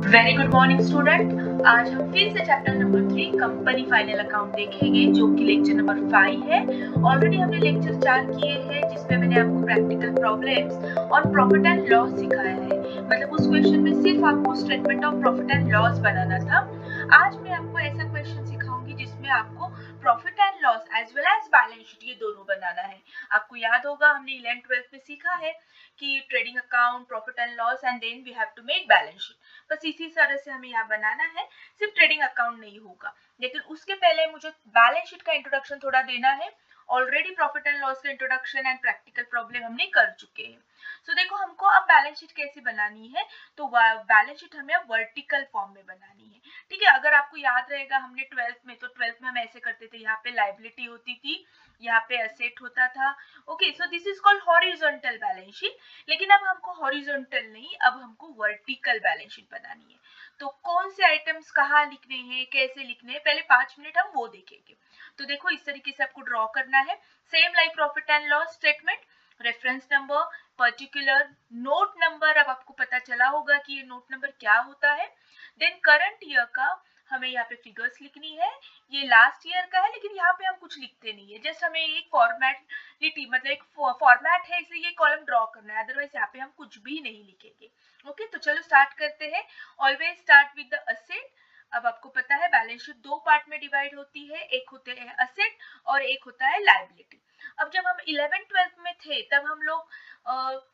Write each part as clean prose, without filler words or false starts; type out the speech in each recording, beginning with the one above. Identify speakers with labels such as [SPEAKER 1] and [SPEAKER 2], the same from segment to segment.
[SPEAKER 1] Very good morning student. आज हम फिर से chapter number 3 company final account देखेंगे, जो कि लेक्चर नंबर 5 है। ऑलरेडी हमने लेक्चर 4 किए हैं, जिसमें मैंने आपको प्रैक्टिकल प्रॉब्लम्स और प्रॉफिट एंड लॉस सिखाया है। मतलब उस क्वेश्चन में सिर्फ आपको statement of profit and loss बनाना था। आज मैं आपको ऐसा क्वेश्चन सिखाऊंगी जिसमें आपको profit and loss as well as balance sheet ये दोनों बनाना है। आपको याद होगा हमने 11th-12th में सीखा है कि trading account, profit and loss and then we have to make balance sheet. बस इसी तरह से हमें यहाँ बनाना है, सिर्फ ट्रेडिंग अकाउंट नहीं होगा। लेकिन उसके पहले मुझे बैलेंस शीट का इंट्रोडक्शन थोड़ा देना है। ऑलरेडी प्रॉफिट एंड लॉस का इंट्रोडक्शन एंड प्रैक्टिकल प्रॉब्लम हमने कर चुके हैं। सो देखो हमको अब बैलेंस शीट कैसे बनानी है, तो बैलेंस शीट हमें वर्टिकल फॉर्म में बनानी है। ठीक है, अगर आपको याद रहेगा हमने 12th में हम ऐसे करते थे, यहाँ पे लायबिलिटी होती थी, यहाँ पे एसेट होता था। Okay, so this is called horizontal balance sheet. लेकिन अब हमको हॉरिजॉन्टल नहीं, अब हमको वर्टिकल बैलेंस शीट बनानी है। तो कौन से आइटम्स कहाँ लिखने हैं, कैसे लिखने हैं, पहले 5 मिनट हम वो देखेंगे। तो देखो इस तरीके से आपको ड्रॉ करना है, same like profit and loss statement. Reference number, particular, note number, अब आपको पता चला होगा कि ये नोट नंबर क्या होता है। देन करंट ईयर का हमें यहाँ पे फिगर्स लिखनी है। ये लास्ट ईयर का है, लेकिन यहाँ पे हम कुछ लिखते नहीं है, जस्ट हमें एक फॉर्मेलिटी, मतलब एक फॉर्मेट है, इसलिए ये कॉलम ड्रॉ करना है, अदरवाइज यहाँ पे हम कुछ भी नहीं लिखेंगे। ओके, तो चलो स्टार्ट करते हैं। Always start with the asset. अब आपको पता है बैलेंस शीट दो पार्ट में डिवाइड होती है, एक होते हैं असेट और एक होता है लायबिलिटी। अब जब हम 11th-12th में थे तब हम लोग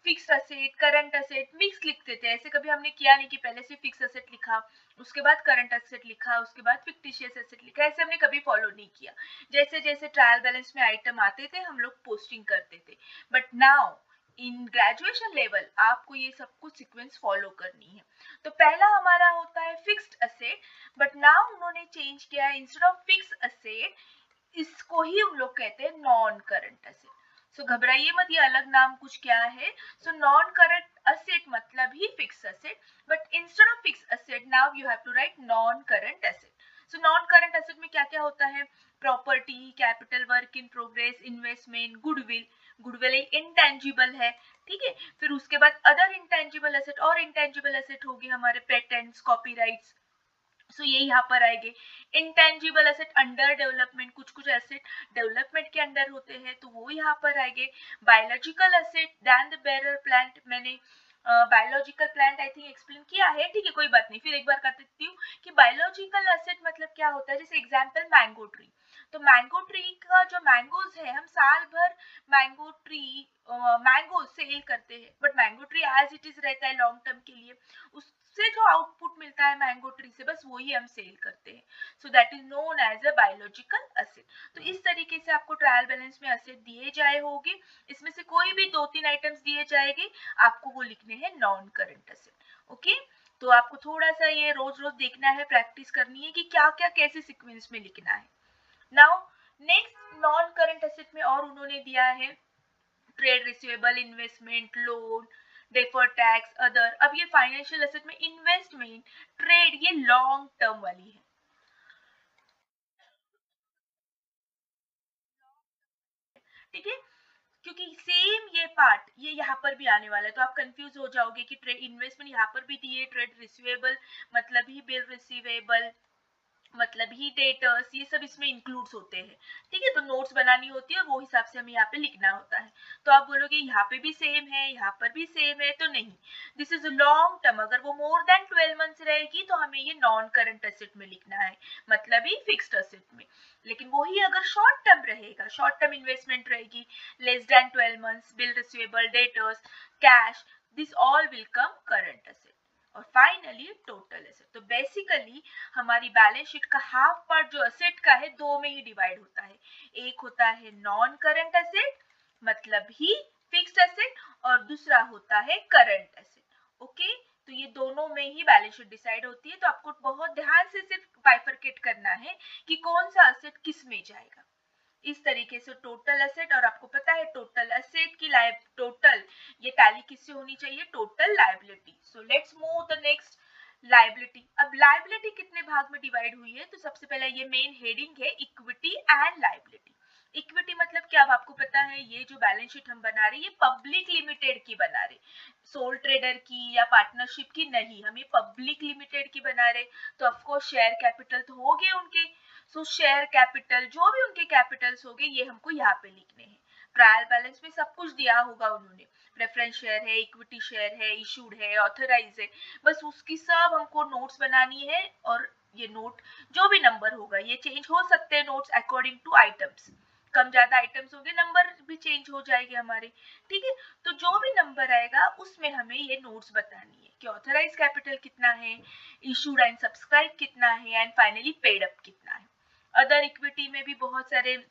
[SPEAKER 1] fixed asset, current asset mix लिखते थे। ऐसे कभी हमने किया नहीं कि पहले से फिक्स असेट लिखा, उसके बाद करंट एसेट लिखा, उसके बाद फिक्टिशियस एसेट लिखा। ऐसे हमने कभी फॉलो नहीं किया। जैसे जैसे ट्रायल बैलेंस में आइटम आते थे हम लोग पोस्टिंग करते थे। But now in graduation level आपको ये सब कुछ सीक्वेंस फॉलो करनी है। तो पहला हमारा होता है फिक्स्ड असेट, बट नाउ उन्होंने चेंज किया है, इंस्टेड ऑफ फिक्स्ड असेट इसको ही हम लोग कहते हैं नॉन करंट असेट। सो घबराइए मत, ये अलग नाम कुछ क्या है। सो नॉन करंट असेट मतलब ही fixed asset, but instead of fixed asset now you have to write non current asset. So non current asset में क्या क्या होता है? Property, capital work in progress, investment, goodwill. Goodwill intangible है, ठीक है। फिर उसके बाद अदर इंटेंजिबल एसेट, और इंटेंजिबल एसेट होगी हमारे पेटेंट्स, कॉपीराइट्स। सो ये यहाँ पर आएंगे। इंटेंजिबल एसेट अंडर डेवलपमेंट, कुछ कुछ एसेट डेवलपमेंट के अंडर होते हैं, तो वो यहाँ पर आएंगे। Biological asset than the bearer plant, मैंने biological plant I think explain किया है, ठीक है, कोई बात नहीं, फिर एक बार कर देती हूँ कि बायोलॉजिकल एसेट मतलब क्या होता है। जैसे एग्जांपल मैंगो ट्री, तो मैंगो ट्री का जो मैंगोज है, हम साल भर मैंगो ट्री मैंगो सेल करते हैं, but mango tree as it is रहता है लॉन्ग टर्म के लिए, उससे जो आउटपुट मिलता है मैंगो ट्री से, बस वही हम सेल करते हैं। So that is known as a biological asset. तो इस तरीके से आपको ट्रायल बैलेंस में एसेट दिए जाए होंगे, इसमें से कोई भी 2-3 आइटम्स दिए जाएंगे, आपको वो लिखने हैं नॉन करंट एसेट। ओके, तो आपको थोड़ा सा ये रोज रोज देखना है, प्रैक्टिस करनी है कि क्या क्या कैसे सीक्वेंस में लिखना है। Now next non current asset में और उन्होंने दिया है trade receivable, investment, loan, deferred tax, other. अब ये फाइनेंशियल एसेट में इन्वेस्टमेंट, ट्रेड, ये लॉन्ग टर्म वाली है, ठीक है। क्योंकि सेम ये पार्ट ये यहाँ पर भी आने वाला है, तो आप कंफ्यूज हो जाओगे कि ट्रेड इन्वेस्टमेंट यहाँ पर भी दिए, ट्रेड रिसीवेबल मतलब ही बिल रिसीवेबल, मतलब ही डेटर्स, ये सब इसमें इंक्लूड्स होते हैं, ठीक है। तो नोट्स बनानी होती है, वो हिसाब से हमें यहाँ पे लिखना होता है। तो आप बोलोगे यहाँ पे भी सेम है, यहाँ पर भी सेम है, तो नहीं, दिस इज लॉन्ग टर्म। अगर वो मोर देन 12 मंथ्स रहेगी तो हमें ये नॉन करंट एसेट में लिखना है, मतलब ही फिक्स्ड एसेट में। लेकिन वही अगर शॉर्ट टर्म रहेगा, शॉर्ट टर्म इन्वेस्टमेंट रहेगी, less than 12 months, bill receivable, debtors, cash, this all will come current asset. और फाइनली टोटल एसेट। तो बेसिकली हमारी बैलेंस शीट का हाफ पार्ट जो एसेट का है, दो में ही डिवाइड होता है। एक होता है नॉन करंट एसेट, मतलब ही फिक्स्ड एसेट, और दूसरा होता है करंट एसेट। ओके, तो ये दोनों में ही बैलेंस शीट डिसाइड होती है। तो आपको बहुत ध्यान से सिर्फ बाइफरकेट करना है कि कौन सा एसेट किस में जाएगा। इस तरीके से टोटल एसेट, और आपको पता है टोटल एसेट की टोटल ये टैली किससे होनी चाहिए? Total liability. So let's move the next, liability. अब लायबिलिटी कितने भाग में डिवाइड हुई है? तो सबसे पहले ये मेन हेडिंग है, इक्विटी एंड लायबिलिटी। इक्विटी मतलब क्या, अब आपको पता है ये जो बैलेंस शीट हम बना रहे हैं ये पब्लिक लिमिटेड की बना रहे, सोल ट्रेडर की या पार्टनरशिप की नहीं, हम ये पब्लिक लिमिटेड की बना रहे, तो ऑफकोर्स शेयर कैपिटल तो हो गए उनके। सो शेयर कैपिटल जो भी उनके कैपिटल्स हो गए ये हमको यहाँ पे लिखने हैं। ट्रायल बैलेंस में सब कुछ दिया होगा उन्होंने, प्रेफरेंस शेयर है, इक्विटी शेयर है, इशूड है, ऑथराइज है, बस उसकी सब हमको नोट्स बनानी है। और ये नोट जो भी नंबर होगा ये चेंज हो सकते हैं नोट्स अकॉर्डिंग टू आइटम्स, कम ज्यादा आइटम्स होंगे नंबर भी चेंज हो जाएंगे हमारे, ठीक है। तो जो भी नंबर आएगा उसमें हमें ये नोट्स बतानी है कि ऑथराइज कैपिटल कितना है, इशूड एंड सब्सक्राइब कितना है, एंड फाइनली पेड अप कितना है। अदर इक्विटी में भी बहुत सारे,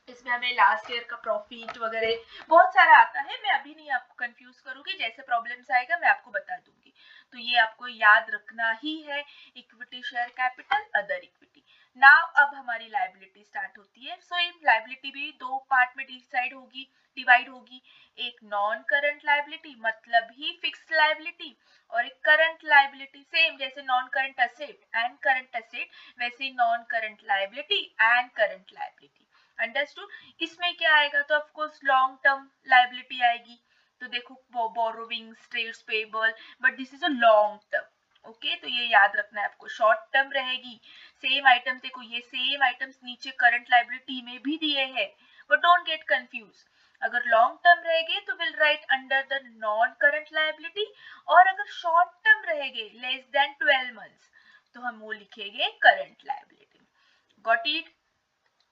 [SPEAKER 1] इसमें हमें लास्ट ईयर का प्रॉफिट वगैरह बहुत सारा आता है, मैं अभी नहीं आपको कंफ्यूज करूंगी, जैसे प्रॉब्लम्स आएगा मैं आपको बता दूंगी। तो ये आपको याद रखना ही है, equity share capital other equity. Now अब हमारी लायबिलिटी स्टार्ट होती है। सो ये लायबिलिटी भी दो पार्ट में डिवाइड होगी, एक नॉन करंट लायबिलिटी मतलब ही फिक्स्ड लायबिलिटी, और एक करंट लायबिलिटी, सेम जैसे non current asset and current asset वैसे ही non current liability and current liability. Understood. इसमें क्या आएगा, तो of course long term liability आएगी, तो देखो borrowings, trades payable, but this is a long term, okay. तो ये याद रखना है आपको, शॉर्ट टर्म रहेगी। सेम आइटम्स, देखो ये सेम आइटम्स नीचे करंट लायबिलिटी में भी दिए हैं, बट डोंट गेट कंफ्यूज। अगर लॉन्ग टर्म रहेंगे तो will write under the non current liability, और अगर शॉर्ट टर्म रहेंगे लेस देन 12 मंथ्स तो हम वो लिखेंगे करंट लायबिलिटी। Got it.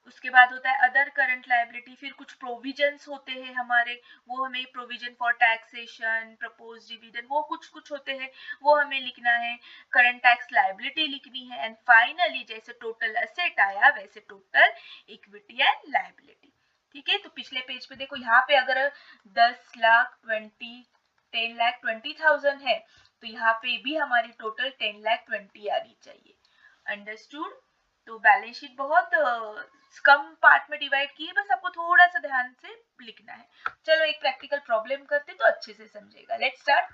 [SPEAKER 1] उसके बाद होता है अदर करंट लायबिलिटी, फिर कुछ प्रोविजंस होते हैं हमारे, वो हमें provision for taxation, propose dividend, वो कुछ कुछ होते हैं, वो हमें लिखना है। करंट टैक्स लायबिलिटी लिखनी है, एंड फाइनली जैसे टोटल एसेट आया वैसे टोटल इक्विटी एंड लायबिलिटी, ठीक है। तो पिछले पेज पे देखो, यहाँ पे अगर 10,20,000 है तो यहाँ पे भी हमारी टोटल 10,20,000 आनी चाहिए। अंडरस्टूड। तो बैलेंस शीट बहुत कम पार्ट में डिवाइड की है, बस आपको थोड़ा सा ध्यान से लिखना है। चलो एक प्रैक्टिकल प्रॉब्लम करते तो अच्छे से समझेगा। Let's start.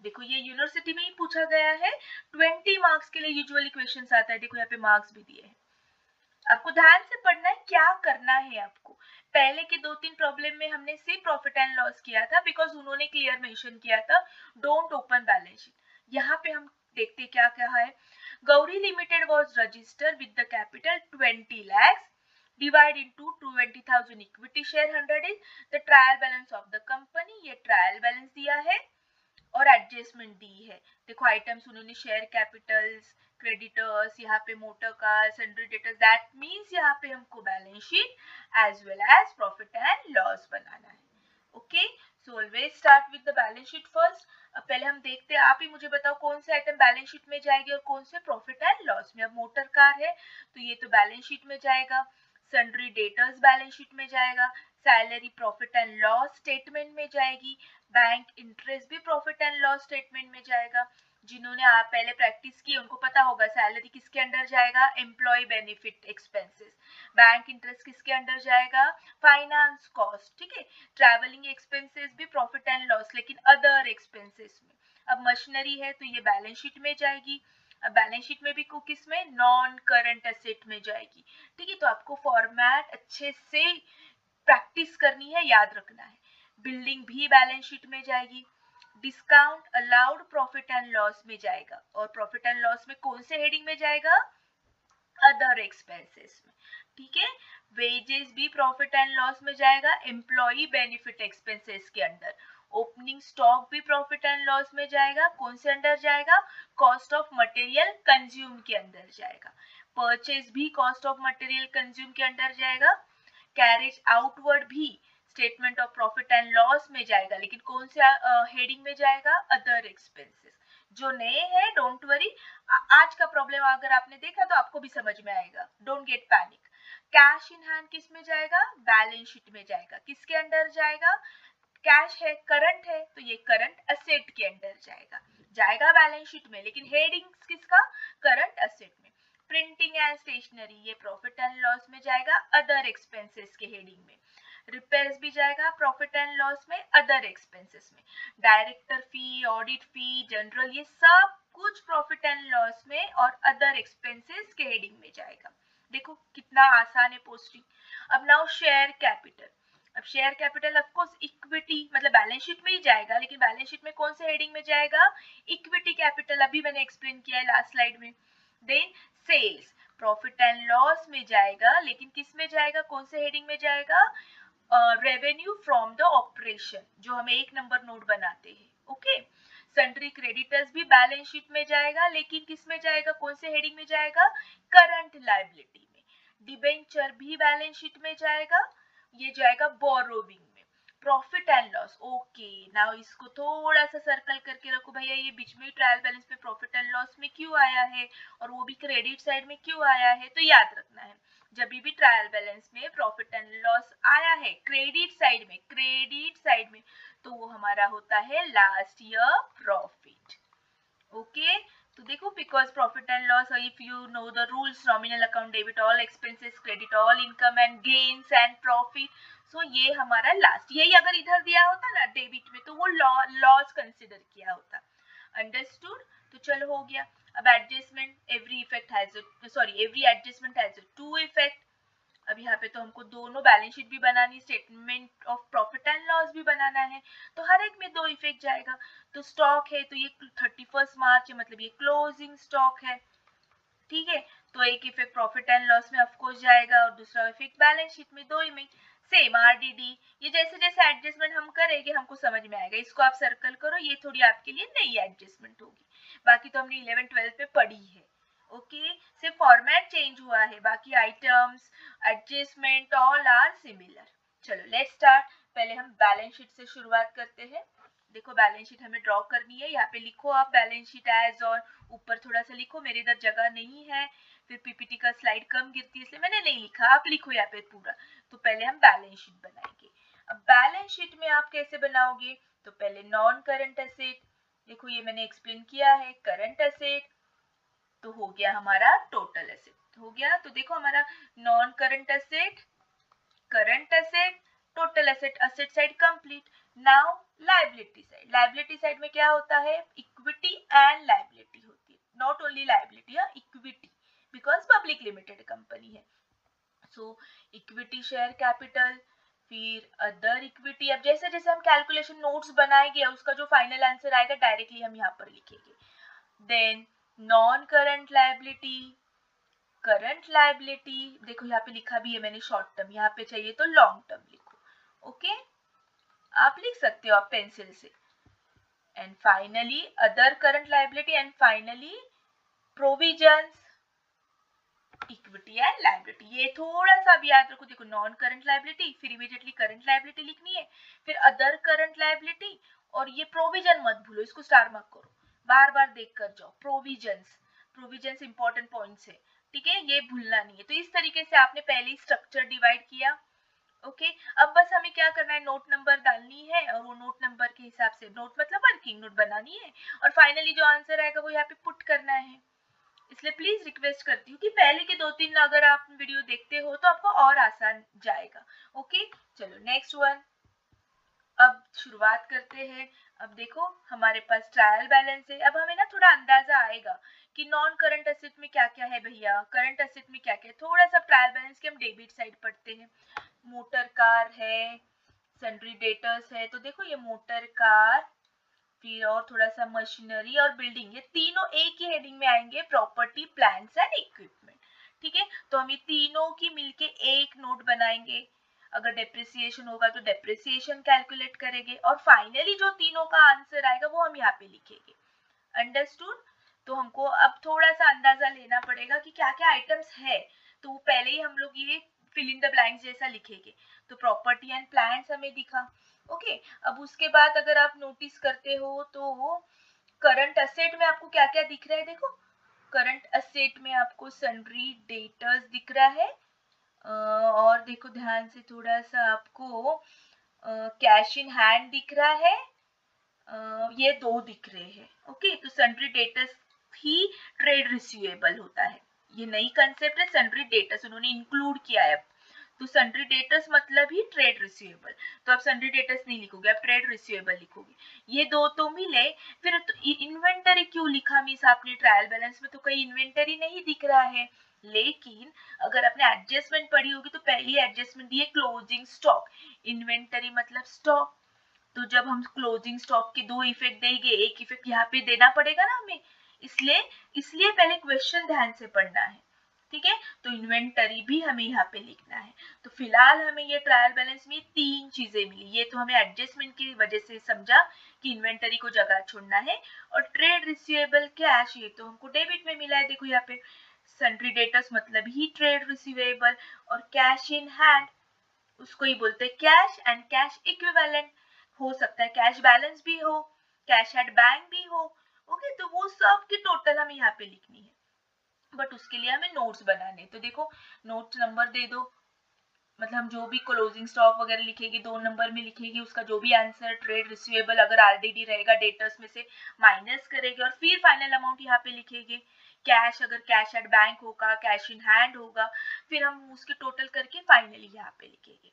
[SPEAKER 1] देखो ये यूनिवर्सिटी में ही पूछा गया है, 20 मार्क्स के लिए यूजुअली क्वेश्चंस आता है। देखो यहाँ पे मार्क्स भी दिए हैं, आपको ध्यान से पढ़ना है, क्या करना है आपको। पहले के 2-3 प्रॉब्लम में हमने सिर्फ प्रॉफिट एंड लॉस किया था, बिकॉज उन्होंने क्लियर मेंशन किया था डोंट ओपन बैलेंस शीट। यहाँ पे हम देखते क्या क्या है। Gauri limited was registered with the capital 20 lakhs divide into 20,000 equity share 100 is the trial balance of the company। ये ट्रायल बैलेंस दिया है और एडजस्टमेंट दी है। देखो आइटम्स उन्होंने शेयर कैपिटल्स, क्रेडिटर्स, यहाँ पे motor car, sundry debtors, that means यहाँ पे हमको balance sheet as well as profit and loss बनाना है। Okay, so always start with the balance sheet first. अब पहले हम देखते हैं, आप ही मुझे बताओ कौन से आइटम बैलेंस शीट में जाएंगे और कौन से प्रॉफिट एंड लॉस में। अब मोटर कार है तो ये तो बैलेंस शीट में जाएगा, सन्ड्री डेटर्स बैलेंस शीट में जाएगा, salary profit and loss statement में जाएगी, बैंक इंटरेस्ट भी प्रॉफिट एंड लॉस स्टेटमेंट में जाएगा। जिन्होंने आप पहले प्रैक्टिस की उनको पता होगा सैलरी किसके अंडर जाएगा, employ benefit expenses. Bank interest किसके अंडर जाएगा, फाइनेंस कॉस्ट, ठीक है। ट्रैवलिंग एक्सपेंसेस भी प्रॉफिट एंड लॉस लेकिन अदर एक्सपेंसेस में। अब मशीनरी है तो ये बैलेंस शीट में जाएगी। अब बैलेंस शीट में भी किस में, नॉन करंट एसेट में जाएगी, ठीक है। तो आपको फॉर्मेट अच्छे से प्रैक्टिस करनी है, याद रखना है। बिल्डिंग भी बैलेंस शीट में जाएगी। Discount allowed profit and loss में जाएगा, और प्रॉफिट एंड लॉस में कौन से हेडिंग में जाएगा, अदर एक्सपेंसेस में, ठीक है। वेजेस भी प्रॉफिट एंड लॉस में जाएगा, एम्प्लॉय बेनिफिट एक्सपेंसेस के अंडर। ओपनिंग स्टॉक भी प्रॉफिट एंड लॉस में जाएगा, कौन से अंडर जाएगा, कॉस्ट ऑफ मटेरियल कंज्यूम के अंदर जाएगा। परचेज भी कॉस्ट ऑफ मटेरियल कंज्यूम के अंडर जाएगा। कैरेज आउटवर्ड भी statement of profit and loss में जाएगा, लेकिन कौन से हेडिंग में जाएगा, अदर एक्सपेंसेस। जो नए हैं डोंट वरी, आज का प्रॉब्लम अगर आपने देखा तो आपको भी समझ में आएगा, don't get panic. Cash in hand किस में जाएगा, बैलेंस शीट में जाएगा। किसके अंडर जाएगा, कैश है, करंट है तो ये करंट असेट के अंडर जाएगा, जाएगा बैलेंस शीट में लेकिन हेडिंग किसका, करंट असेट में। प्रिंटिंग एंड स्टेशनरी ये प्रॉफिट एंड लॉस में जाएगा, अदर एक्सपेंसेस के हेडिंग में। रिपेयर्स भी जाएगा प्रॉफिट एंड लॉस में, अदर एक्सपेंसेस में। डायरेक्टर फी, ऑडिट फी, जनरल, ये सब कुछ प्रॉफिट एंड लॉस में और अदर एक्सपेंसेस के हेडिंग में जाएगा। देखो कितना आसान है पोस्टिंग। अब नाउ शेयर कैपिटल। अब share capital of course equity मतलब बैलेंस शीट में ही जाएगा, लेकिन बैलेंस शीट में कौन से हेडिंग में जाएगा? इक्विटी कैपिटल, अभी मैंने एक्सप्लेन किया है लास्ट स्लाइड में। Then sales profit and loss में जाएगा, लेकिन किस में जाएगा, कौन से हेडिंग में जाएगा? रेवेन्यू फ्रॉम द ऑपरेशन, जो हम एक नंबर नोट बनाते हैं। ओके, सन्ड्री क्रेडिटर्स भी बैलेंस शीट में जाएगा, लेकिन किस में जाएगा, कौन से हेडिंग में जाएगा? करंट लायबिलिटी में। डिबेंचर भी बैलेंस शीट में जाएगा, ये जाएगा बोरोविंग में। Profit and loss, okay now इसको थोड़ा सा सर्कल करके रखो भैया, ये बीच में ट्रायल बैलेंस में प्रॉफिट एंड लॉस में क्यों आया है और वो भी क्रेडिट साइड में क्यों आया है, तो याद रखना है जब भी ट्रायल बैलेंस में प्रॉफिट एंड लॉस आया है क्रेडिट साइड में तो वो हमारा होता है लास्ट ईयर प्रॉफिट। ओके, तो देखो because profit and loss, if you know the rules, nominal account debit all expenses, credit all income and gains and profit, so ये हमारा लास्ट, यही अगर इधर दिया होता ना डेबिट में तो वो लॉस कंसिडर किया होता। अंडरस्टूड? तो चलो हो गया। अब adjustment, every adjustment has two effect. अब यहाँ पे तो हमको दोनों बैलेंस शीट भी बनानी, statement of profit and loss भी बनाना है, तो हर एक में दो इफेक्ट जाएगा। तो स्टॉक है तो ये 31 मार्च है, मतलब ये क्लोजिंग स्टॉक है, ठीक है, तो एक इफेक्ट प्रॉफिट एंड लॉस में ऑफ कोर्स जाएगा और दूसरा इफेक्ट बैलेंस शीट में, दो ही में। सेम आरडीडी, ये जैसे जैसे एडजस्टमेंट हम करेंगे हमको समझ में आएगा, इसको आप सर्कल करो, ये थोड़ी आपके लिए नई एडजस्टमेंट होगी, बाकी तो हमने 11-12 में पढ़ी है। ओके, सिर्फ फॉर्मेट चेंज हुआ है, बाकी items adjustment all are similar. चलो लेट्स स्टार्ट, पहले हम बैलेंस शीट से शुरुआत करते हैं। देखो बैलेंस शीट हमें ड्रॉ करनी है, यहाँ पे लिखो आप बैलेंस शीट एज, और ऊपर थोड़ा सा लिखो, मेरे इधर जगह नहीं है, फिर पीपीटी का स्लाइड कम गिरती है इसलिए मैंने नहीं लिखा, आप लिखो यहाँ पे पूरा। तो पहले हम बैलेंस शीट बनाएंगे। अब बैलेंस शीट में आप कैसे बनाओगे, तो पहले नॉन करंट एसेट, देखो ये मैंने एक्सप्लेन किया है, करंट एसेट तो हो गया हमारा टोटल एसेट हो गया, तो देखो हमारा non current asset, current asset, total asset, asset side complete. Now liability side में क्या होता है, इक्विटी एंड लायबिलिटी होती है, not only liability, equity, because public limited company है। सो इक्विटी शेयर कैपिटल, फिर अदर इक्विटी। अब जैसे जैसे हम कैलकुलेशन नोट्स बनाएंगे उसका जो फाइनल आंसर आएगा डायरेक्टली हम यहाँ पर लिखेंगे। Then non current liability, current liability, देखो यहाँ पे लिखा भी है मैंने शॉर्ट टर्म, यहाँ पे चाहिए तो लॉन्ग टर्म लिखो। ओके, आप लिख सकते हो आप पेंसिल से। And finally other current liability, and finally provisions, equity and liability. ये थोड़ा सा अब याद रखो, देखो नॉन करंट लायबिलिटी, फिर इमीडिएटली करंट लायबिलिटी लिखनी है, फिर अदर करंट लायबिलिटी, और ये प्रोविजन मत भूलो, इसको स्टार मार्क करो, बार बार देख कर जाओ। प्रोविजंस इंपॉर्टेंट पॉइंट्स है, ठीक है, ये भूलना नहीं है। तो इस तरीके से आपने पहले ही स्ट्रक्चर डिवाइड किया। ओके, अब बस हमें क्या करना है, नोट नंबर डालनी है, और वो नोट नंबर के हिसाब से, नोट मतलब वर्किंग नोट बनानी है, और फाइनली जो आंसर आएगा वो यहाँ पे पुट करना है। इसलिए प्लीज रिक्वेस्ट करती हूँ कि पहले के 2-3 अगर आप वीडियो देखते हो तो आपको और आसान जाएगा। ओके, चलो नेक्स्ट वन, अब शुरुआत करते हैं। अब देखो हमारे पास ट्रायल बैलेंस है, अब हमें ना थोड़ा अंदाजा आएगा कि नॉन करंट एसेट में क्या क्या है भैया, करंट एसेट में क्या क्या है। थोड़ा सा ट्रायल बैलेंस के हम डेबिट साइड पढ़ते हैं। मोटर कार है, सन्ड्री डेटर्स है, तो देखो ये मोटर कार, फिर और थोड़ा सा मशीनरी और बिल्डिंग, ये तीनों एक ही हेडिंग में आएंगे, प्रॉपर्टी प्लांट्स एंड इक्विपमेंट। ठीक है, तो हम ये तीनों की मिलके एक नोट बनाएंगे, अगर डेप्रिसिएशन होगा तो डेप्रिसिएशन कैलकुलेट करेंगे, और फाइनली जो तीनों का आंसर आएगा वो हम यहाँ पे लिखेंगे। अंडरस्टूड? तो हमको अब थोड़ा सा अंदाजा लेना पड़ेगा कि क्या क्या आइटम्स है, तो पहले ही हम लोग ये फिल इन द ब्लैंक्स जैसा लिखेंगे। तो प्रॉपर्टी एंड प्लांट्स हमें दिखा। ओके, अब उसके बाद अगर आप नोटिस करते हो तो करंट असेट में आपको क्या क्या दिख रहा है, देखो करंट असेट में आपको सन्ड्री डेटर्स दिख रहा है, और देखो ध्यान से थोड़ा सा आपको कैश इन हैंड दिख रहा है, ये दो दिख रहे हैं। ओके, तो सन्ड्री डेटर्स ही ट्रेड रिसीवेबल होता है, ये नई कंसेप्ट है, सन्ड्री डेटर्स उन्होंने इंक्लूड किया है। तो सन्ड्री डेटर्स मतलब ही ट्रेड रिसीवेबल, तो आप सन्ड्री डेटर्स नहीं लिखोगे, आप ट्रेड रिसीवेबल लिखोगे। ये दो तो मिले, फिर तो इन्वेंटरी क्यों लिखा मीन्स आपने ट्रायल बैलेंस में तो कहीं इन्वेंटरी नहीं दिख रहा है, लेकिन अगर आपने एडजस्टमेंट पढ़ी होगी तो पहली एडजस्टमेंट दी है क्लोजिंग स्टॉक। इन्वेंटरी मतलब स्टॉक, तो जब हम क्लोजिंग स्टॉक के दो इफेक्ट देंगे, एक इफेक्ट यहाँ पे देना पड़ेगा ना हमें, इसलिए इसलिए पहले क्वेश्चन ध्यान से पढ़ना है, ठीक है। तो इन्वेंटरी भी हमें यहाँ पे लिखना है। तो फिलहाल हमें ये ट्रायल बैलेंस में तीन चीजें मिली, ये तो हमें एडजस्टमेंट की वजह से समझा कि इन्वेंटरी को जगह छोड़ना है। और ट्रेड रिसीवेबल कैश, ये तो हमको डेबिट में मिला है, देखो यहाँ पे सन्ड्री डेटर्स मतलब ही ट्रेड रिसीवेबल, और कैश इन हैंड उसको ही बोलते हैं कैश एंड कैश इक्विवेलेंट। हो सकता है कैश बैलेंस भी हो, कैश एट बैंक भी हो, ओके। तो वो सब की टोटल हमें यहाँ पे लिखनी है, बट उसके लिए हमें नोट्स बनाने। तो देखो नोट नंबर दे दो, मतलब हम जो भी क्लोजिंग स्टॉक वगैरह लिखेंगे 2 नंबर में लिखेंगे, उसका जो भी आंसर ट्रेड रिसीवेबल अगर आरडीडी रहेगा डेटर्स में से माइनस करेंगे, और फिर फाइनल अमाउंट यहाँ पे लिखेंगे। कैश अगर कैश एट बैंक होगा, कैश इन हैंड होगा, फिर हम उसके टोटल करके फाइनली यहाँ पे लिखेंगे।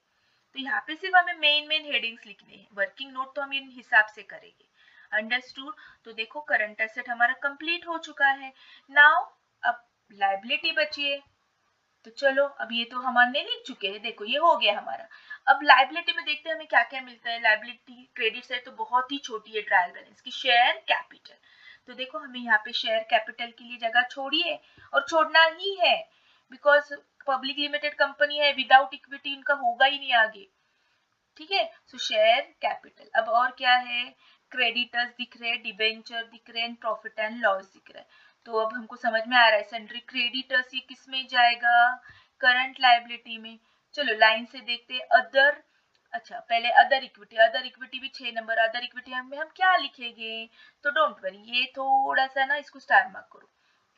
[SPEAKER 1] तो यहाँ पे सिर्फ हमें मेन हेडिंग्स लिखने हैं, वर्किंग नोट तो हम इन हिसाब से करेंगे। अंडरस्टूड। तो देखो करंट एसेट हमारा कंप्लीट हो चुका है। नाउ अब लायबिलिटी बची है, तो चलो अब ये तो हमने लिख चुके हैं, देखो ये हो गया हमारा। अब लायबिलिटी में देखते हैं हमें क्या क्या मिलता है। लायबिलिटी क्रेडिट साइड तो बहुत ही छोटी है ट्रायल बैलेंस की, शेयर कैपिटल। तो देखो हमें यहाँ पे शेयर कैपिटल के लिए जगह छोड़ी है, और छोड़ना ही है, बिकॉज पब्लिक लिमिटेड कंपनी है, विदाउट इक्विटी उनका होगा ही नहीं आगे, ठीक है। सो शेयर कैपिटल। अब और क्या है, क्रेडिटर्स दिख रहे हैं, डिबेंचर दिख रहे हैं, प्रॉफिट एंड लॉस दिख रहा है। तो अब हमको समझ में आ रहा है सन्ड्री क्रेडिटर्स ये किस में जाएगा, करंट लायबिलिटी में। चलो लाइन से देखते हैं। अदर, अच्छा पहले अदर इक्विटी, अदर इक्विटी भी 6 नंबर, अदर इक्विटी में हम क्या लिखेंगे, तो डोंट वरी, ये थोड़ा सा ना इसको स्टार मार्क करो,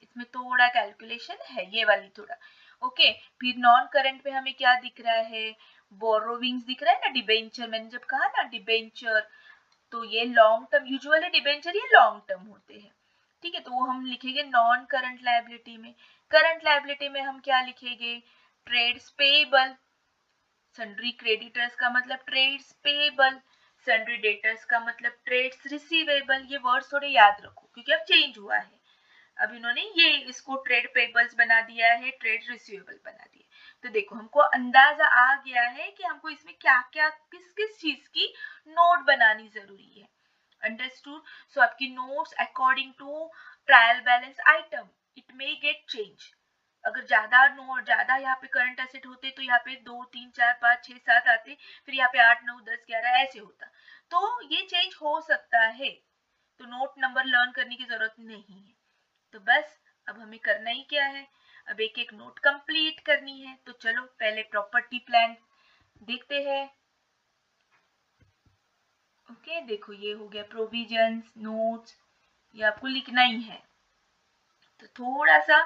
[SPEAKER 1] इसमें थोड़ा कैलकुलेशन है ये वाली थोड़ा, ओके। फिर नॉन करंट में हमें क्या दिख रहा है, बोरोविंग्स दिख रहा है ना, डिबेंचर, मैंने जब कहा ना डिबेंचर, तो ये लॉन्ग टर्म, यूजुअली डिबेंचर ये लॉन्ग टर्म होते हैं, ठीक है। तो वो हम लिखेंगे नॉन करंट लायबिलिटी में। करंट लायबिलिटी में हम क्या लिखेंगे, ट्रेड्स पेएबल। सन्ड्री क्रेडिटर्स का मतलब ट्रेड्स पेएबल, सन्ड्री डेटर्स का मतलब ट्रेड्स रिसीवेबल। ये वर्ड थोड़े याद रखो क्योंकि अब चेंज हुआ है, अब इन्होंने ये इसको ट्रेड पेबल्स बना दिया है, ट्रेड रिसीवेबल बना दिया। तो देखो हमको अंदाजा आ गया है कि हमको इसमें क्या क्या किस किस चीज की नोट बनानी जरूरी है। अंडरस्टूड। सो आपकी notes according to trial balance item it may get change. अगर ज्यादा यहाँ पे करंट एसेट होते तो यहाँ पे 2 3 4 5 6 7 आते, फिर यहाँ पे 8 9 10 11 ऐसे होता, तो ये चेंज हो सकता है। तो नोट नंबर लर्न करने की जरूरत नहीं है। तो बस अब हमें करना ही क्या है, अब एक एक नोट कंप्लीट करनी है। तो चलो पहले प्रॉपर्टी प्लान देखते हैं। ओके देखो ये हो गया प्रोविजंस नोट्स, ये आपको लिखना ही है। तो थोड़ा सा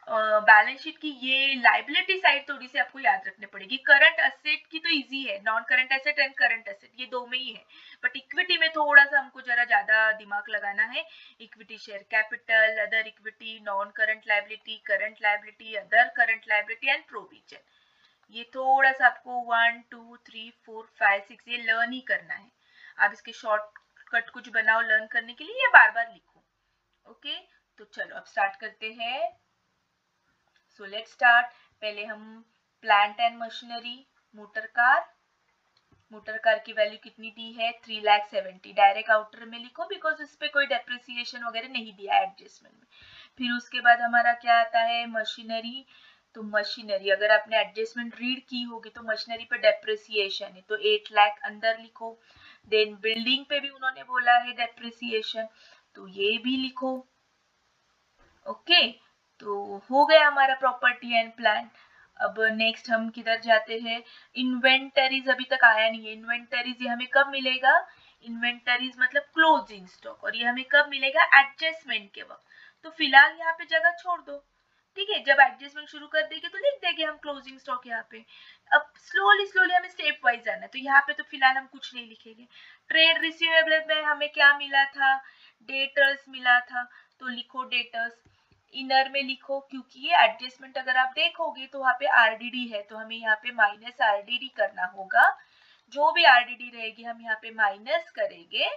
[SPEAKER 1] बैलेंस शीट की ये लाइबिलिटी साइड थोड़ी सी आपको याद रखनी पड़ेगी। करंट एसेट की तो इजी है, non current asset and current asset ये दो में ही है, बट इक्विटी में थोड़ा सा हमको जरा ज्यादा दिमाग लगाना है। Equity share capital, other equity, non current liability, other current liability and provision, ये थोड़ा सा आपको 1 2 3 4 5 6 ये लर्न ही करना है। आप इसके शॉर्टकट कुछ बनाओ लर्न करने के लिए या बार बार लिखो, ओके। तो चलो अब स्टार्ट करते हैं। So let's start. पहले हम plant and machinery, motor car की वैल्यू कितनी दी है 3,70,000, डायरेक्ट आउटर में लिखो बिकॉज इस पे कोई डेप्रिसिएशन वगैरह नहीं दिया एडजस्टमेंट में। फिर उसके बाद हमारा क्या आता है मशीनरी, तो मशीनरी अगर आपने एडजस्टमेंट रीड की होगी तो मशीनरी पे डेप्रिसिएशन है तो 8 लाख अंदर लिखो। देन बिल्डिंग पे भी उन्होंने बोला है डेप्रिसिएशन, तो ये भी लिखो, ओके। तो हो गया हमारा प्रॉपर्टी एंड प्लान। अब नेक्स्ट हम किधर जाते हैं, इन्वेंटरीज अभी तक आया नहीं है। इन्वेंटरीज ये हमें कब मिलेगा, इन्वेंटरीज मतलब क्लोजिंग स्टॉक, और ये हमें कब मिलेगा एडजस्टमेंट के वक्त। तो फिलहाल यहाँ पे जगह छोड़ दो, ठीक है। जब एडजस्टमेंट शुरू कर देंगे तो लिख देंगे हम क्लोजिंग स्टॉक यहाँ पे। अब स्लोली हमें स्टेप वाइज जाना है, तो यहाँ पे तो फिलहाल हम कुछ नहीं लिखेंगे। ट्रेड रिसीवेबल में हमें क्या मिला था, डेटर्स मिला था, तो लिखो डेटर्स। इनर में लिखो क्योंकि ये एडजस्टमेंट अगर आप देखोगे तो वहाँ पे आरडीडी है, तो हमें यहाँ पे माइनस आरडीडी करना होगा। जो भी आरडीडी रहेगी हम यहाँ पे माइनस करेंगे,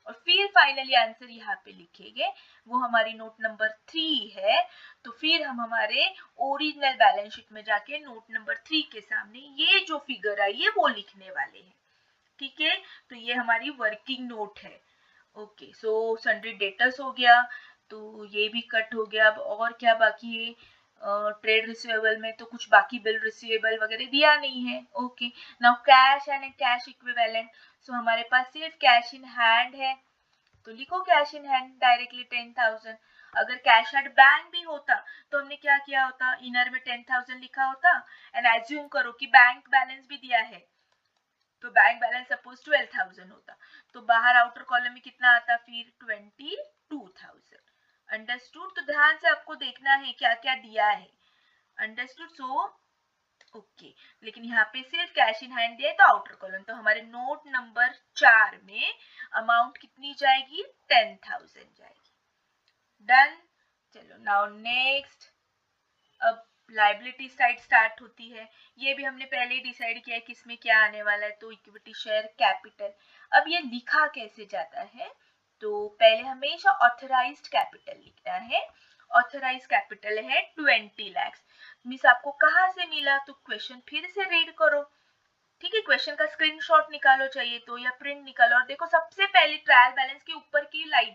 [SPEAKER 1] और फिर फाइनली आंसर यहाँ पे लिखेंगे, वो हमारी नोट नंबर 3 है। तो फिर हम हमारे ओरिजिनल बैलेंस शीट में जाके नोट नंबर 3 के सामने ये जो फिगर आई है वो लिखने वाले हैं। ठीक है, तो ये हमारी वर्किंग नोट है। ओके, सो सन्ड्री डेटर्स हो गया, तो ये भी कट हो गया। अब और क्या बाकी है? ट्रेड रिसीवेबल में तो कुछ बाकी बिल रिसीवेबल वगैरह दिया नहीं है। Okay, now cash and cash equivalent. So हमारे पास सिर्फ कैश इन हैंड है, तो लिखो कैश इन हैंड डायरेक्टली 10,000। अगर कैश एट बैंक भी होता तो हमने क्या किया होता, इनर में 10,000 लिखा होता एंड एज्यूम करो कि बैंक बैलेंस भी दिया है, तो बैंक बैलेंस सपोज 12,000 होता, तो बाहर आउटर कॉलम में कितना आता फिर 22,000। अंडरस्टूड? तो ध्यान से आपको देखना है क्या क्या दिया है। अंडरस्टूड? सो ओके, लेकिन यहाँ पे सिर्फ कैश इन हैंड दिया है तो आउटर कॉलम, तो हमारे नोट नंबर 4 में अमाउंट कितनी जाएगी? 10,000 जाएगी। डन। चलो नाउ नेक्स्ट, अब लाइबिलिटी साइड स्टार्ट होती है। ये भी हमने पहले ही डिसाइड किया है कि इसमें क्या आने वाला है, तो इक्विटी शेयर कैपिटल। अब ये लिखा कैसे जाता है? तो पहले हमेशा ऑथराइज्ड कैपिटल लिखना है। ऑथराइज्ड कैपिटल है 20 लाख। मिस आपको कहाँ से मिला? तो क्वेश्चन फिर से रीड करो। ठीक है, क्वेश्चन का स्क्रीनशॉट निकालो चाहिए तो, या प्रिंट निकालो, और देखो सबसे पहले ट्रायल बैलेंस के ऊपर की लाइन,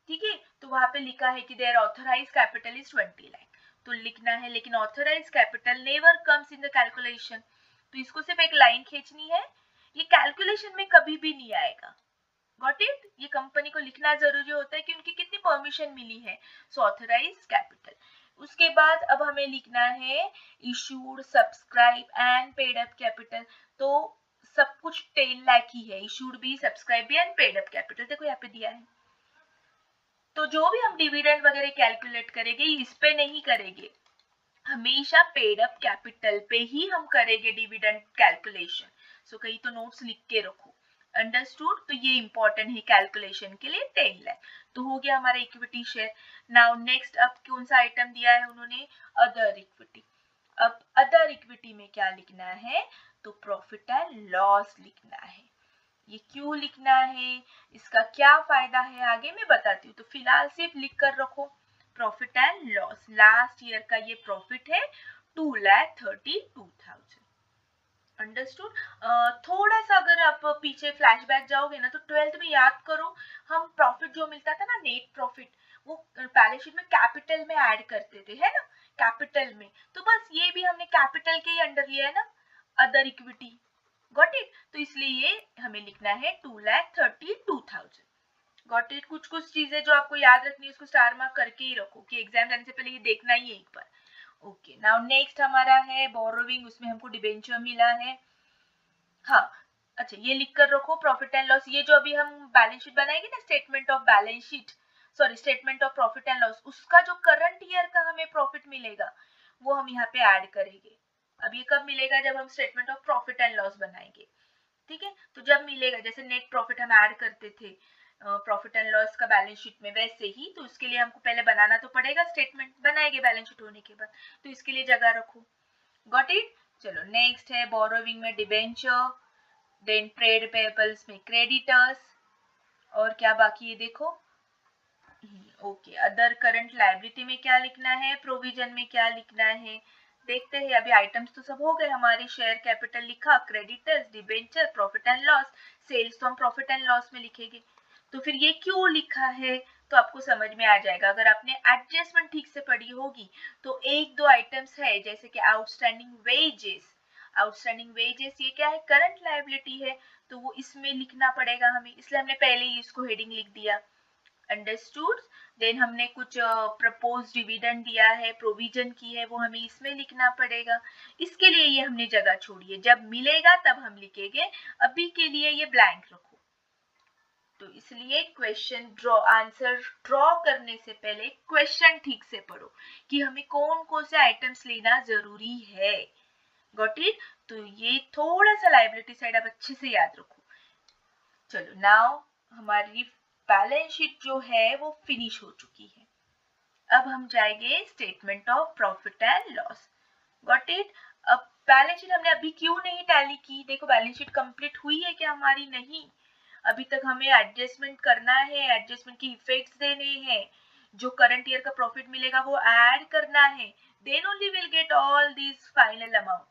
[SPEAKER 1] ठीक है, तो वहां पे लिखा है कि there authorised capital is 20 lakh, तो लिखना है। लेकिन authorised capital never comes in the calculation, तो इसको सिर्फ एक लाइन खींचनी है, ये कैलकुलेशन में कभी भी नहीं आएगा। Got it? ये कंपनी को लिखना जरूरी होता है कि उनकी कितनी परमिशन मिली है। सो ऑथराइज्ड कैपिटल। उसके बाद अब हमें लिखना है issued, subscribe and paid up capital. तो सब कुछ 10 लाख ही है, इशूड भी, सब्सक्राइब भी एंड पेड अप कैपिटल देखो यहाँ पे दिया है। तो जो भी हम डिविडेंड वगैरह कैलकुलेट करेंगे इस पे नहीं करेंगे, हमेशा पेड अप कैपिटल पे ही हम करेंगे डिविडेंड कैलकुलेशन। सो कहीं तो नोट्स लिख के रखो। अंडरस्टूड? तो ये इंपॉर्टेंट है कैलकुलेशन के लिए। 10 लाख तो हो गया हमारा इक्विटी शेयर। नाउ नेक्स्ट, अब कौन सा आइटम दिया है उन्होंने? Other equity. अब अदर इक्विटी में क्या लिखना है? तो प्रॉफिट एंड लॉस लिखना है। ये क्यों लिखना है, इसका क्या फायदा है, आगे मैं बताती हूँ। तो फिलहाल सिर्फ लिख कर रखो profit and loss. Last year का ये प्रॉफिट है 2,32,000। अंडरस्टूड? थोड़ा सा अगर आप पीछे फ्लैशबैक जाओगे ना, तो 12th में याद करो, हम प्रॉफिट जो मिलता था ना, नेट प्रॉफिट, वो बैलेंस शीट में कैपिटल में ऐड करते थे, है ना, कैपिटल में। तो बस ये भी हमने कैपिटल के ही अंडर लिया है ना, अदर इक्विटी। Got it? तो इसलिए ये हमें लिखना है 2,32,000। Got it? कुछ कुछ चीजें जो आपको याद रखनी है उसको स्टार मार्क करके ही रखो कि एग्जाम जाने से पहले ये देखना ही है एक बार। ओके, नाउ नेक्स्ट हमारा है बोरोविंग, उसमें हमको डिबेंचर मिला है। हाँ, अच्छा, ये लिख कर रखो प्रॉफिट एंड लॉस। ये जो अभी हम बैलेंस शीट बनाएंगे ना, statement of balance sheet, sorry statement of profit and loss, उसका जो करंट ईयर का हमें प्रॉफिट मिलेगा वो हम यहाँ पे ऐड करेंगे। अब ये कब मिलेगा? जब हम statement of profit and loss बनाएंगे। ठीक है, तो जब मिलेगा, जैसे नेट प्रॉफिट हम ऐड करते थे प्रॉफिट एंड लॉस का बैलेंस शीट में, वैसे ही तो उसके लिए हमको पहले बनाना तो पड़ेगा, स्टेटमेंट बनाएंगे बैलेंस शीट होने के बाद, तो इसके लिए जगह रखो। Got it? चलो नेक्स्ट है बोरोविंग में डिबेंचर, देन ट्रेड पेबल्स में क्रेडिटर्स, और क्या बाकी है देखो। ओके, अदर करंट लायबिलिटी में क्या लिखना है, प्रोविजन में क्या लिखना है, देखते हैं। अभी आइटम्स तो सब हो गए हमारे, शेयर कैपिटल लिखा, creditors, debenture, profit and loss, sales तो हम प्रॉफिट एंड लॉस में लिखेंगे। तो फिर ये क्यों लिखा है तो आपको समझ में आ जाएगा अगर आपने एडजस्टमेंट ठीक से पढ़ी होगी। तो एक दो आइटम्स है, जैसे कि आउटस्टैंडिंग वेजेस। आउटस्टैंडिंग वेजेस ये क्या है? करंट लायबिलिटी है, तो वो इसमें लिखना पड़ेगा हमें, इसलिए हमने पहले ही इसको हेडिंग लिख दिया। अंडरस्टूड? देन हमने कुछ प्रपोज डिविडेंड दिया है, प्रोविजन की है, वो हमें इसमें लिखना पड़ेगा। इसके लिए ये हमने जगह छोड़ी है, जब मिलेगा तब हम लिखेंगे, अभी के लिए ये ब्लैंक रखो। तो इसलिए क्वेश्चन ड्रॉ, आंसर ड्रॉ करने से पहले क्वेश्चन ठीक से पढ़ो कि हमें कौन कौन से आइटम्स लेना जरूरी है। Got it? तो ये थोड़ा सा लायबिलिटी साइड आप अच्छे से याद रखो। चलो नाउ हमारी बैलेंस शीट जो है वो फिनिश हो चुकी है। अब हम जाएंगे statement of profit and loss. Got it? अब बैलेंस शीट हमने अभी क्यों नहीं टैली की? देखो बैलेंस शीट कंप्लीट हुई है क्या हमारी? नहीं, अभी तक हमें एडजस्टमेंट करना है, एडजस्टमेंट की इफेक्ट्स देने हैं, जो करंट ईयर का प्रॉफिट मिलेगा वो ऐड करना है, then only will get all this final amount.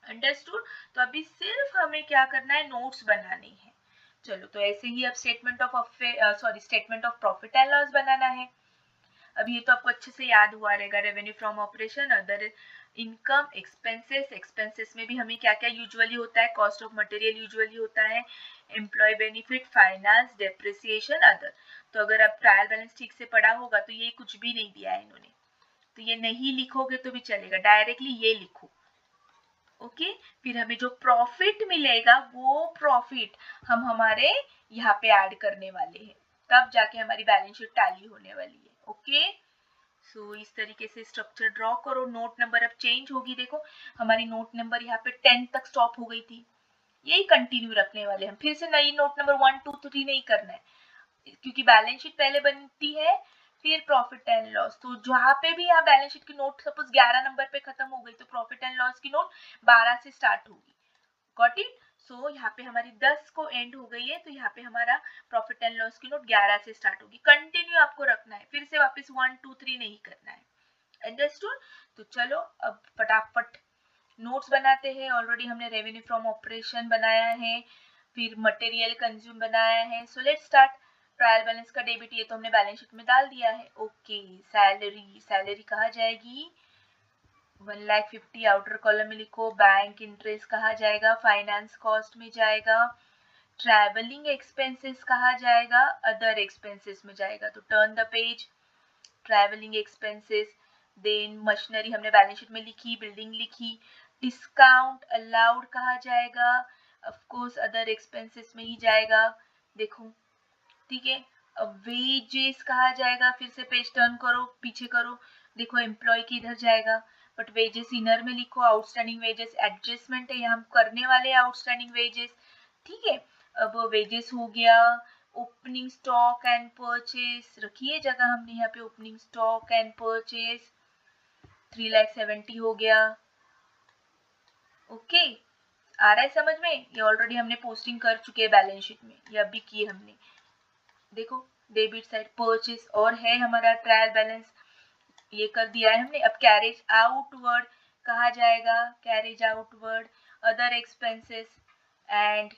[SPEAKER 1] Understood? तो अभी सिर्फ हमें क्या करना है, नोट्स बनाने हैं। चलो, तो ऐसे ही अब statement of profit and loss बनाना है। अब ये तो आपको अच्छे से याद हुआ रहेगा, revenue from operation, other income, expenses. Expenses में भी हमें क्या क्या यूजुअली होता है, कॉस्ट ऑफ मटेरियल यूजुअली होता है, employ benefit, finance, depreciation, other. तो अगर आप ट्रायल बैलेंस ठीक से पढ़ा होगा तो ये कुछ भी नहीं दिया है इन्होंने, तो ये नहीं लिखोगे तो भी चलेगा, डायरेक्टली ये लिखो। ओके, फिर हमें जो प्रॉफिट मिलेगा वो प्रॉफिट हम हमारे यहाँ पे ऐड करने वाले हैं, तब जाके हमारी बैलेंस शीट टैली होने वाली है। ओके, सो इस तरीके से स्ट्रक्चर ड्रॉ करो। नोट नंबर अब चेंज होगी, देखो हमारी नोट नंबर यहाँ पे 10 तक स्टॉप हो गई थी, यही कंटिन्यू रखने वाले हम, फिर से नई नोट नंबर 1 2 3 नहीं करना है, क्योंकि बैलेंस शीट पहले बनती है फिर प्रॉफिट एंड लॉस। तो जहां पे भी यहाँ बैलेंस शीट की नोट सपोज 11 नंबर पे खत्म हो गई तो प्रॉफिट एंड लॉस की नोट 12 से स्टार्ट होगी। Got it? सो यहाँ पे हमारी 10 को एंड हो गई है, तो यहाँ पे हमारा प्रॉफिट एंड लॉस की नोट 11 से स्टार्ट होगी। कंटिन्यू आपको रखना है, फिर से वापस 1 2 3 नहीं करना है। अंडरस्टूड? तो चलो अब फटाफट नोट्स बनाते हैं। ऑलरेडी हमने रेवेन्यू फ्रॉम ऑपरेशन बनाया है, फिर मटेरियल कंज्यूम बनाया है। So let's start. Trial balance का डेबिट ये तो हमने बैलेंस शीट में डाल दिया है। ओके, सैलरी, सैलरी कहाँ जाएगी, 1,50,000 आउटर कॉलम में लिखो। बैंक इंटरेस्ट कहाँ जाएगा, फाइनेंस कॉस्ट में जाएगा। ट्रैवलिंग एक्सपेंसेस कहाँ जाएगा, अदर एक्सपेंसेस में जाएगा। तो turn the page, travelling expenses, then machinery हमने बैलेंस शीट में लिखी, बिल्डिंग लिखी। डिस्काउंट अलाउड कहाँ जाएगा, ऑफ कोर्स अदर एक्सपेंसेस में ही जाएगा। देखो, ठीक है। अब वेजेस कहाँ जाएगा, फिर से पेज टर्न करो, पीछे करो, देखो एम्प्लॉय की इधर जाएगा, बट वेजेस इनर में लिखो। आउटस्टैंडिंग वेजेस एडजस्टमेंट है, यहाँ हम करने वाले हैं आउटस्टैंडिंग वेजेस, ठीक है। अब वेजेस हो गया। ओपनिंग स्टॉक एंड परचेस रखिए जगह हमने यहाँ पे, ओपनिंग स्टॉक एंड परचेस 3,70,000 हो गया। ओके, आ रहा है समझ में? ये ऑलरेडी हमने पोस्टिंग कर चुके हैं बैलेंस शीट में, ये अभी किए हमने। देखो डेबिट साइड परचेस और है हमारा ट्रायल बैलेंस, ये कर दिया है हमने। अब कैरेज आउटवर्ड कहा जाएगा, carriage outward, other expenses, and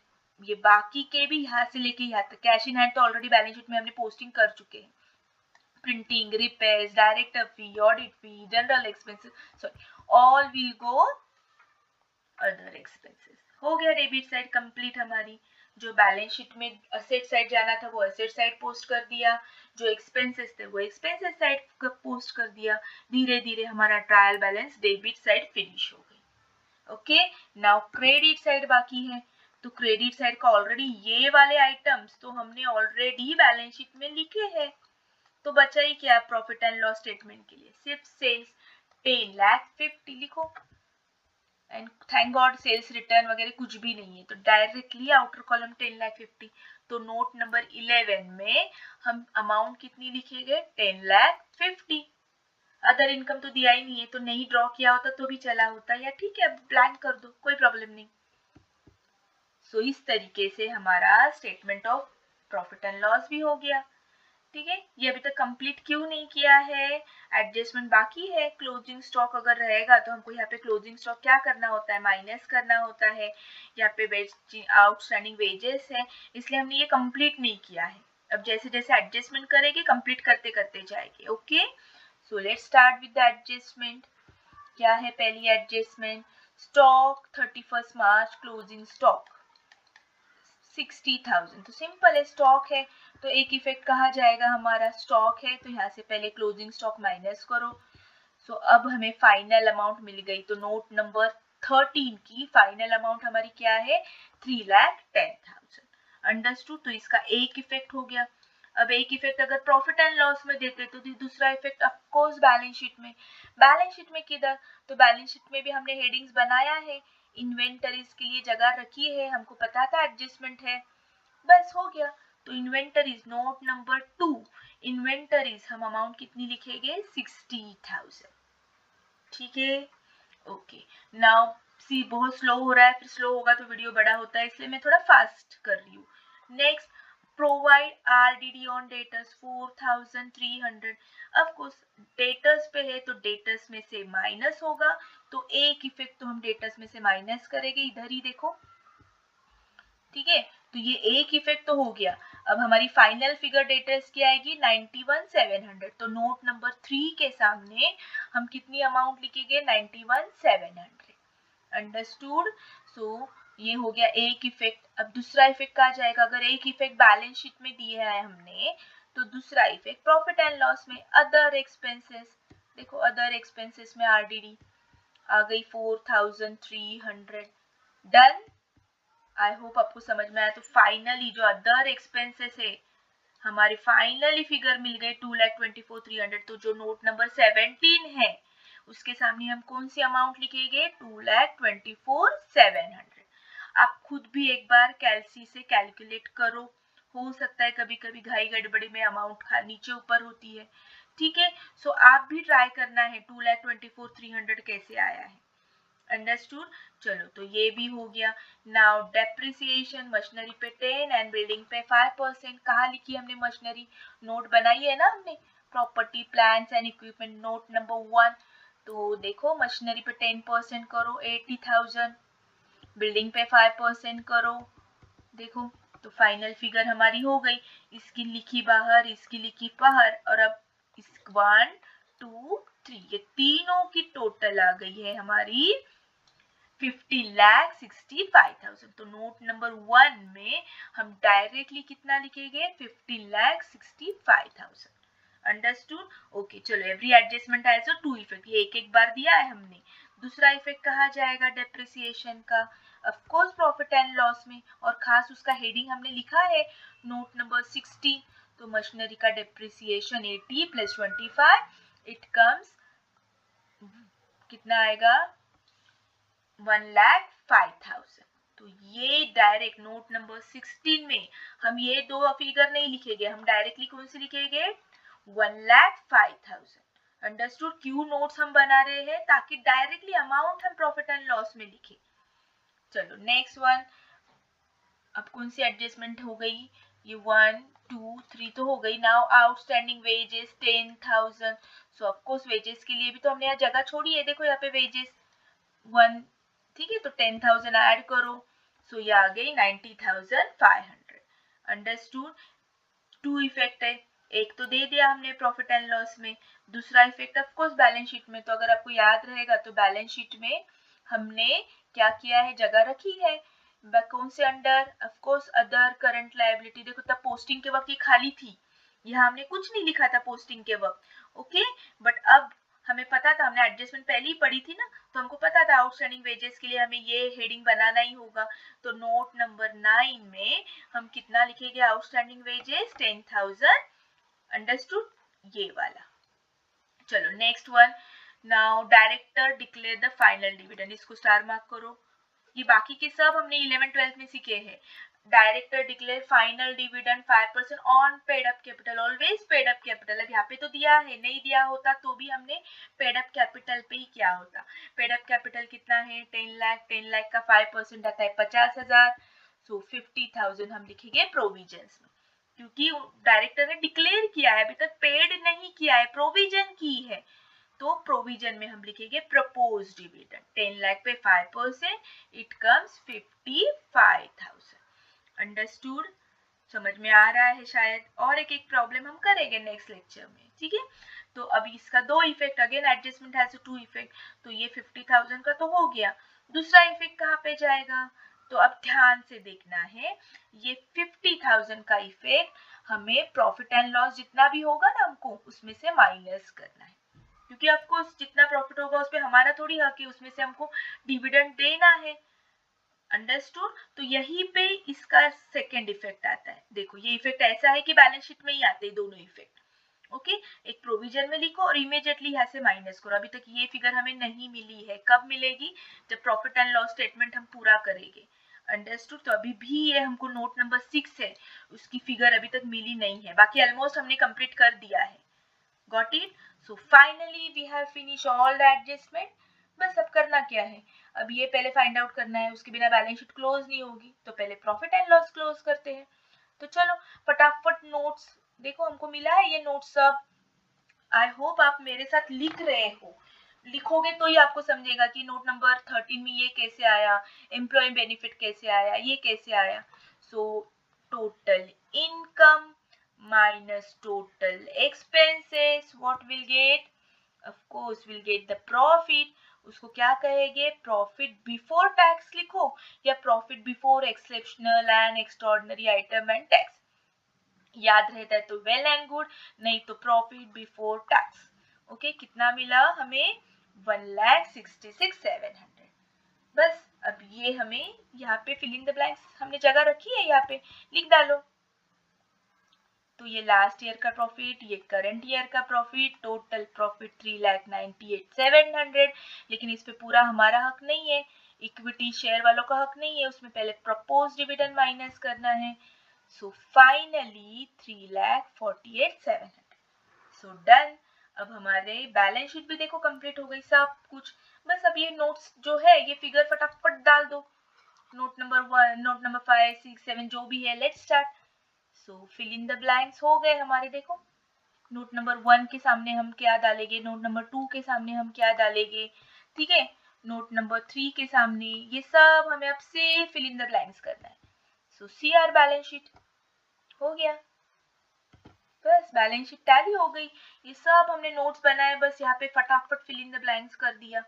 [SPEAKER 1] ये बाकी के भी यहाँ से लेके यहाँ तक। कैश इन हैंड तो ऑलरेडी बैलेंस शीट में हमने पोस्टिंग कर चुके हैं। Printing, repairs, director fee, audit fee, general expenses, sorry, all will go other expenses. हो गया डेबिट साइड कंप्लीट हमारी। जो बैलेंस शीट में असेट साइड जाना था वो असेट साइड पोस्ट कर दिया, जो एक्सपेंसेस थे वो एक्सपेंसेस साइड पोस्ट कर दिया। धीरे धीरे हमारा trial balance debit side finish हो गई। ओके, नाउ क्रेडिट साइड बाकी है। तो क्रेडिट साइड का ऑलरेडी ये वाले आइटम्स तो हमने ऑलरेडी बैलेंस शीट में लिखे हैं, तो बचा ही क्या प्रॉफिट एंड लॉस स्टेटमेंट के लिए, सिर्फ सेल्स 10,50,000 लिखो। And thank god sales return वगैरह कुछ भी नहीं है, तो डायरेक्टली आउटर कॉलम 10,50,000। तो नोट नंबर 11 में हम अमाउंट कितनी लिखेंगे, 10,50,000। अदर इनकम तो दिया ही नहीं है, तो नहीं ड्रॉ किया होता तो भी चला होता, या ठीक है ब्लैंक कर दो, कोई प्रॉब्लम नहीं। सो इस तरीके से हमारा statement of profit and loss भी हो गया। ठीक है, ये अभी तक कंप्लीट क्यों नहीं किया है, एडजस्टमेंट बाकी है। क्लोजिंग स्टॉक अगर रहेगा तो हमको यहाँ पे क्लोजिंग स्टॉक क्या करना होता है, माइनस करना होता है। यहाँ पे आउटस्टैंडिंग वेजेस है, इसलिए हमने ये कंप्लीट नहीं किया है। अब जैसे जैसे एडजस्टमेंट करेंगे कंप्लीट करते करते जाएंगे। Okay, so let's start with the adjustment. क्या है पहली एडजस्टमेंट, स्टॉक 31 मार्च क्लोजिंग स्टॉक 60,000। तो सिंपल है, स्टॉक है तो एक इफेक्ट कहा जाएगा, हमारा स्टॉक है तो यहाँ से पहले क्लोजिंग स्टॉक माइनस करो। सो अब हमें फाइनल अमाउंट मिल गई, तो नोट नंबर 13 की फाइनल अमाउंट हमारी क्या है, 3,10,000। अंडरस्टूड? तो इसका एक इफेक्ट हो गया। अब एक इफेक्ट अगर प्रॉफिट एंड लॉस में देते तो दूसरा इफेक्ट ऑफकोर्स बैलेंस शीट में। बैलेंस शीट में किधर, तो बैलेंस शीट में भी हमने हेडिंग्स बनाया है, इन्वेंटरीज के लिए जगह रखी है, हमको पता था एडजस्टमेंट है, बस हो गया। तो इन्वेंटरीज नोट नंबर 2, इन्वेंटरीज हम अमाउंट कितनी लिखेंगे, 60,000। ठीक है, ओके। नाउ सी बहुत स्लो हो रहा है, फिर स्लो होगा तो वीडियो बड़ा होता है, इसलिए मैं थोड़ा फास्ट कर रही हूँ। Next, provide RDD on debtors 4300। Of course debtors पे है तो डेटर्स में से माइनस होगा, तो एक इफेक्ट तो हम डेटर्स में से माइनस करेंगे, इधर ही देखो, ठीक है। तो ये एक इफेक्ट तो हो गया। अब हमारी फाइनल फिगर डेटर्स की आएगी 91,700। तो नोट नंबर 3 के सामने हम कितनी अमाउंट लिखेंगे? 91,700। अंडरस्टूड। सो ये हो गया एक इफेक्ट। अब दूसरा इफेक्ट कहा जाएगा, अगर एक इफेक्ट बैलेंस शीट में दिया है हमने, तो दूसरा इफेक्ट प्रॉफिट एंड लॉस में अदर एक्सपेंसेस। देखो अदर एक्सपेंसेस में आरडीडी आ गई 4,300। डन। आई होप आपको समझ में आया। तो फाइनली जो अदर एक्सपेंसेस है, हमारी फाइनली फिगर मिल गई 2,24,300। तो जो नोट नंबर 17 है उसके सामने हम कौन सी अमाउंट लिखेंगे? 2,24,700। आप खुद भी एक बार कैलसी से कैलकुलेट करो, हो सकता है कभी कभी घाई गड़बड़ी में अमाउंट नीचे ऊपर होती है, ठीक है। सो आप भी ट्राई करना है 2,24,300 कैसे आया है। अंडरस्टूड। चलो तो ये भी हो गया। नाउ डेप्रिसिएशन, मशीनरी पे 10 एंड बिल्डिंग पे 5%। कहाँ लिखी हमने मशीनरी? नोट बनाई है ना हमने, property plants and equipment, note number 1। तो देखो मशीनरी पे 10% करो 80,000, बिल्डिंग पे 5% करो, देखो तो फाइनल फिगर हमारी हो गई। इसकी लिखी बाहर, इसकी लिखी बाहर, और अब इस 1 2 3 ये तीनों की टोटल आ गई है हमारी 50,65,000। तो नोट नंबर 1 में हम डायरेक्टली कितना लिखेंगे? 50,65,000। अंडरस्टूड। ओके चलो, every adjustment also two effect, ये एक एक बार दिया है हमने। दूसरा इफेक्ट कहा जाएगा डेप्रिसिएशन का, of course profit and loss में, और खास उसका हेडिंग हमने लिखा है नोट नंबर 16। तो मशीनरी का डेप्रिसिएशन 80 + 25, इट कम्स कितना आएगा? 1,05,000। तो ये डायरेक्ट नोट नंबर 16 में हम ये दो फिगर नहीं लिखेंगे, हम डायरेक्टली कौन सी लिखेंगे? 1,05,000। अंडरस्टूड। क्यों नोट्स हम बना रहे हैं? ताकि डायरेक्टली अमाउंट हम प्रॉफिट एंड लॉस में लिखे। चलो नेक्स्ट वन। अब कौन सी एडजस्टमेंट हो गई? ये 1 2 3 तो हो गई। Now outstanding wages 10,000। So of course wages के लिए भी तो हमने यहाँ जगह छोड़ी है, देखो यहाँ पे वेजेस 1, ठीक है। तो 10,000 ऐड करो, सो ये आ गई 90,500। अंडरस्टूड। टू इफेक्ट है, एक तो दे दिया हमने प्रॉफिट एंड लॉस में, दूसरा effect of course balance sheet में। तो अगर आपको याद रहेगा तो बैलेंस शीट में हमने क्या किया है? जगह रखी है कौन से under? Of course other current liability. देखो तब पोस्टिंग के वक्त ये खाली थी, यहाँ हमने कुछ नहीं लिखा था पोस्टिंग के वक्त, ओके। बट अब हमें पता था, हमने एडजस्टमेंट पहले ही पढ़ी थी ना, तो हमको पता था आउटस्टैंडिंग वेजेस के लिए हमें ये हेडिंग बनाना ही होगा। तो नोट नंबर 9 में हम कितना लिखेंगे? Outstanding wages 10,000। अंडरस्टूड, ये वाला। चलो next one. Now director declare the final dividend, इसको स्टार मार्क करो। ये बाकी के सब हमने 11 12 में सीखे हैं। Director declare final dividend 5% on paid up capital, always paid up capital. अब यहाँ पे तो दिया है, नहीं दिया होता तो भी हमने पेड अप कैपिटल पे ही किया होता। पेड अप कैपिटल कितना है? 10 लाख। 10 लाख का 5% आता है 50,000। सो 50,000 हम लिखेंगे प्रोविजंस में, क्योंकि डायरेक्टर ने डिक्लेयर किया है, अभी तक पेड नहीं किया है, प्रोविजन की है। तो प्रोविजन में हम लिखेंगे प्रपोज डिविडेंड 10 लाख पे 5%, इट कम्स 55,000। अंडरस्टूड। समझ में आ रहा है शायद। और एक एक प्रॉब्लम हम करेंगे नेक्स्ट लेक्चर में, ठीक है। तो अभी इसका दो effect, again adjustment has two effect. तो ये 50,000 का तो हो गया। दूसरा इफेक्ट कहाँ पे जाएगा? तो अब ध्यान से देखना है, ये 50,000 का इफेक्ट हमें प्रॉफिट एंड लॉस जितना भी होगा ना हमको उसमें से माइनस करना है, क्योंकि आपको जितना प्रॉफिट होगा उस पे हमारा थोड़ी हक है, उसमें से हमको डिविडेंड देना है। अंडरस्टूड। तो यही पे इसका सेकंड इफेक्ट आता है। देखो ये इफेक्ट ऐसा है कि बैलेंस शीट में ही आते हैं दोनों इफेक्ट, ओके। एक प्रोविजन में लिखो और इमीडिएटली यहाँ से माइनस करो। अभी तक ये फिगर हमें नहीं मिली है, कब मिलेगी? जब प्रॉफिट एंड लॉस स्टेटमेंट हम पूरा करेंगे। अंडरस्टूड। तो अभी भी ये हमको नोट नंबर 6 है, उसकी फिगर अभी तक मिली नहीं है, बाकी ऑलमोस्ट हमने कंप्लीट कर दिया है। Got it? So finally we have finished all the adjustment. बस अब करना क्या है? अब ये पहले फाइंड आउट करना है, उसके बिना बैलेंस शीट क्लोज नहीं होगी, तो पहले प्रॉफिट एंड लॉस क्लोज करते हैं। तो चलो फटाफट नोट्स देखो, हमको मिला है ये नोट्स सब। आई होप आप मेरे साथ लिख रहे हो, लिखोगे तो ही आपको समझेगा कि नोट नंबर 13 में ये कैसे आया, एम्प्लॉय बेनिफिट कैसे आया, ये कैसे आया। So total income minus total expenses, what will get, of course will get the profit. उसको क्या कहेंगे, प्रॉफिट बिफोर टैक्स लिखो या profit before exceptional and extraordinary item and tax. याद रहता है तो वेल एंड गुड, नहीं तो प्रॉफिट बिफोर टैक्स। ओके, कितना मिला हमें, 1,66,700। बस अब ये हमें यहाँ पे फिल इन द ब्लैंक्स हमने जगह रखी है, यहाँ पे लिख डालो। तो ये लास्ट ईयर का प्रॉफिट, ये करंट ईयर का प्रॉफिट, टोटल प्रॉफिट 3,98,700। लेकिन इस पे पूरा हमारा हक नहीं है, इक्विटी शेयर वालों का हक नहीं है, उसमें पहले प्रपोज डिविडेंड माइनस करना है। So finally 3,48,700। So done. अब हमारे बैलेंस शीट भी देखो कंप्लीट हो गई सब कुछ। बस अब ये नोट्स जो है ये फिगर फटाफट डाल दो, नोट नंबर 1, नोट नंबर 5, 6, 7 जो भी है। Let's start. So fill in the blanks हो गए हमारे, देखो नोट नंबर 1 के सामने हम क्या डालेंगे, नोट नंबर 2 के सामने हम क्या डालेंगे, ठीक है, नोट नंबर 3 के सामने, ये सब हमें अब से फिल इन द ब्लैंक्स करना है। सो सी आर बैलेंस शीट हो गया, बस बैलेंस शीट टैली हो गई। ये सब हमने नोट्स बनाए, बस यहाँ पे फटाफट फिल इन द ब्लैंक्स कर दिया।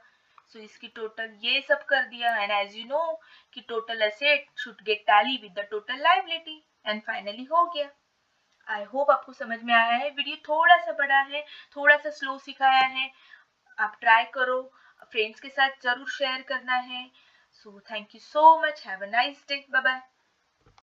[SPEAKER 1] सो इसकी टोटल ये सब कर दिया, एंड एज यू नो कि total asset should get tally with the total liability, and finally हो गया। आई होप आपको समझ में आया है। वीडियो थोड़ा सा बड़ा है, थोड़ा सा स्लो सिखाया है, आप ट्राई करो, फ्रेंड्स के साथ जरूर शेयर करना है। So thank you so much, have a nice day, bye bye.